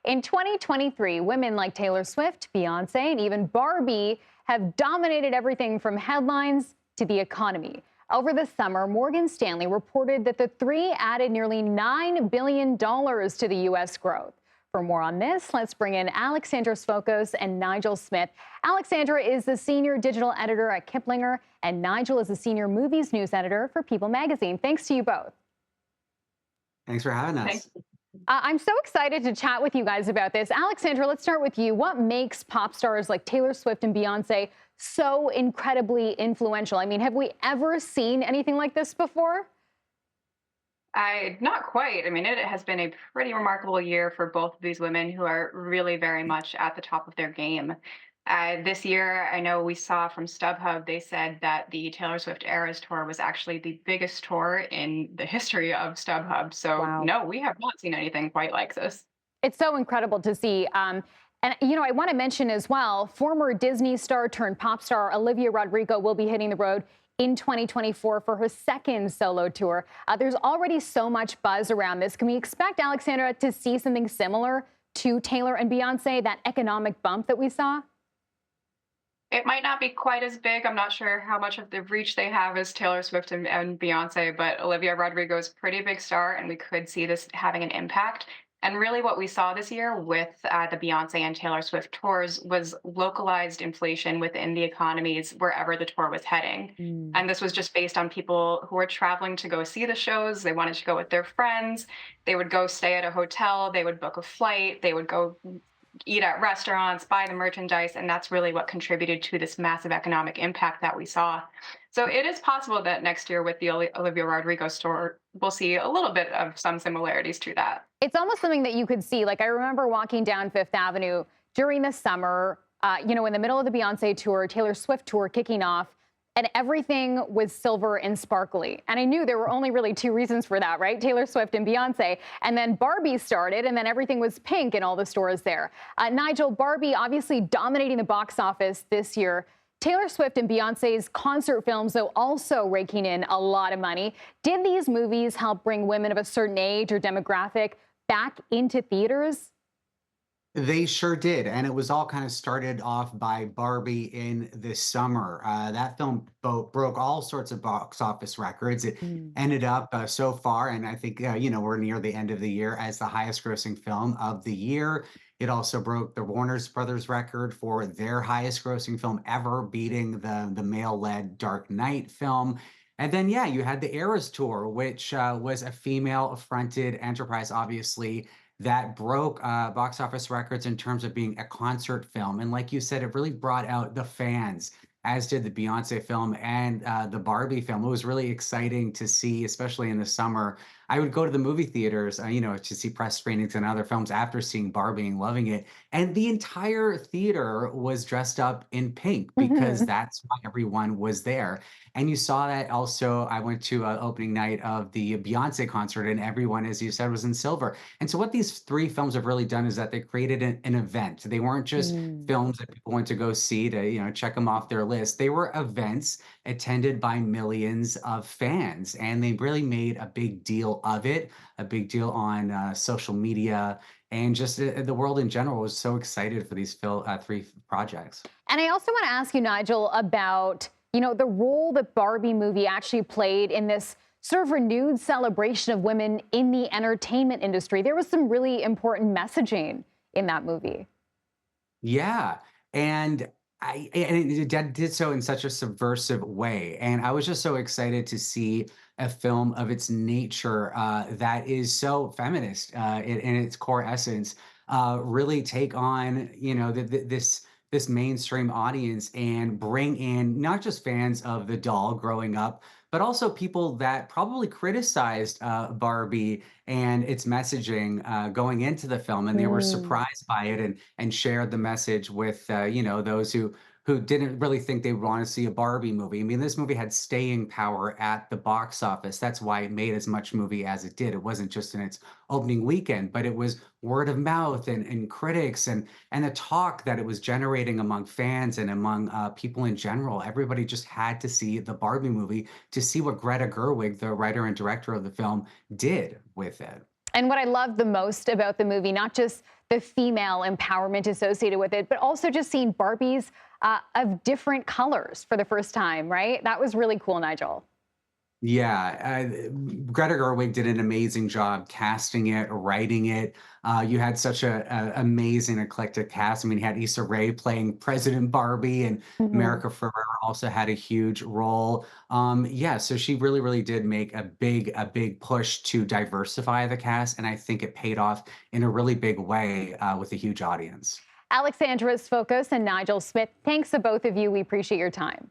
In 2023, women like Taylor Swift, Beyonce, and even Barbie have dominated everything from headlines to the economy. Over the summer, Morgan Stanley reported that the three added nearly $9 billion to the U.S. growth. For more on this, let's bring in Alexandra Svokos and Nigel Smith. Alexandra is the senior digital editor at Kiplinger, and Nigel is the senior movies news editor for People magazine. Thanks to you both. Thanks for having us. I'm so excited to chat with you guys about this. Alexandra, let's start with you. What makes pop stars like Taylor Swift and Beyonce so incredibly influential? I mean, have we ever seen anything like this before? Not quite. I mean, it has been a pretty remarkable year for both of these women who are really very much at the top of their game. This year, I know we saw from StubHub, they said that the Taylor Swift Eras Tour was actually the biggest tour in the history of StubHub. So, Wow. no, we have not seen anything quite like this. It's so incredible to see. I want to mention as well, former Disney star turned pop star Olivia Rodrigo will be hitting the road in 2024 for her second solo tour. There's already so much buzz around this. Can we expect, Alexandra, to see something similar to Taylor and Beyonce, that economic bump that we saw? It might not be quite as big. I'm not sure how much of the reach they have as Taylor Swift and Beyonce, but Olivia Rodrigo is a pretty big star, and we could see this having an impact. And really, what we saw this year with the Beyonce and Taylor Swift tours was localized inflation within the economies wherever the tour was heading. Mm. And this was just based on people who were traveling to go see the shows. They wanted to go with their friends. They would go stay at a hotel. They would book a flight. They would go eat at restaurants, buy the merchandise, and that's really what contributed to this massive economic impact that we saw. So it is possible that next year with the Olivia Rodrigo store, we'll see a little bit of some similarities to that. It's almost something that you could see. Like, I remember walking down Fifth Avenue during the summer, in the middle of the Beyonce tour, Taylor Swift tour kicking off, and everything was silver and sparkly. And I knew there were only really two reasons for that, right? Taylor Swift and Beyonce. And then Barbie started, and then everything was pink in all the stores there. Nigel, Barbie obviously dominating the box office this year. Taylor Swift and Beyonce's concert films, though, also raking in a lot of money. Did these movies help bring women of a certain age or demographic back into theaters? They sure did. And it was all kind of started off by Barbie in the summer. That film broke all sorts of box office records. It Mm. ended up so far, and I think, we're near the end of the year, as the highest grossing film of the year. It also broke the Warner Brothers record for their highest grossing film ever, beating the male-led Dark Knight film. And then, yeah, you had the Eras Tour, which was a female-fronted enterprise, obviously, that broke box office records in terms of being a concert film. And like you said, it really brought out the fans, as did the Beyonce film and the Barbie film. It was really exciting to see, especially in the summer. I would go to the movie theaters, to see press screenings and other films after seeing Barbie and loving it. And the entire theater was dressed up in pink because Mhm. that's why everyone was there. And you saw that also. I went to opening night of the Beyonce concert, and everyone, as you said, was in silver. And so what these three films have really done is that they created an event. They weren't just Mm. films that people went to go see to, check them off their list. They were events attended by millions of fans, and they really made a big deal of it, a big deal on social media, and just the world in general was so excited for these three projects. And I also want to ask you, Nigel, about, the role that Barbie movie actually played in this sort of renewed celebration of women in the entertainment industry. There was some really important messaging in that movie. Yeah, and it did so in such a subversive way, and I was just so excited to see a film of its nature that is so feminist in its core essence, really take on this mainstream audience and bring in not just fans of the doll growing up, but also people that probably criticized Barbie and its messaging going into the film, and they were Mm. surprised by it and shared the message with those who didn't really think they would want to see a Barbie movie. I mean, this movie had staying power at the box office. That's why it made as much movie as it did. It wasn't just in its opening weekend, but it was word of mouth and critics and the talk that it was generating among fans and among people in general. Everybody just had to see the Barbie movie to see what Greta Gerwig, the writer and director of the film, did with it. And what I love the most about the movie, not just the female empowerment associated with it, but also just seeing Barbies of different colors for the first time, right? That was really cool, Nigel. Yeah, Greta Gerwig did an amazing job casting it, writing it. You had such a amazing eclectic cast. I mean, you had Issa Rae playing President Barbie, and Mhm. America Ferrera also had a huge role. Yeah, so she really did make a big push to diversify the cast, and I think it paid off in a really big way with a huge audience. Alexandra Svokos and Nigel Smith, thanks to both of you. We appreciate your time.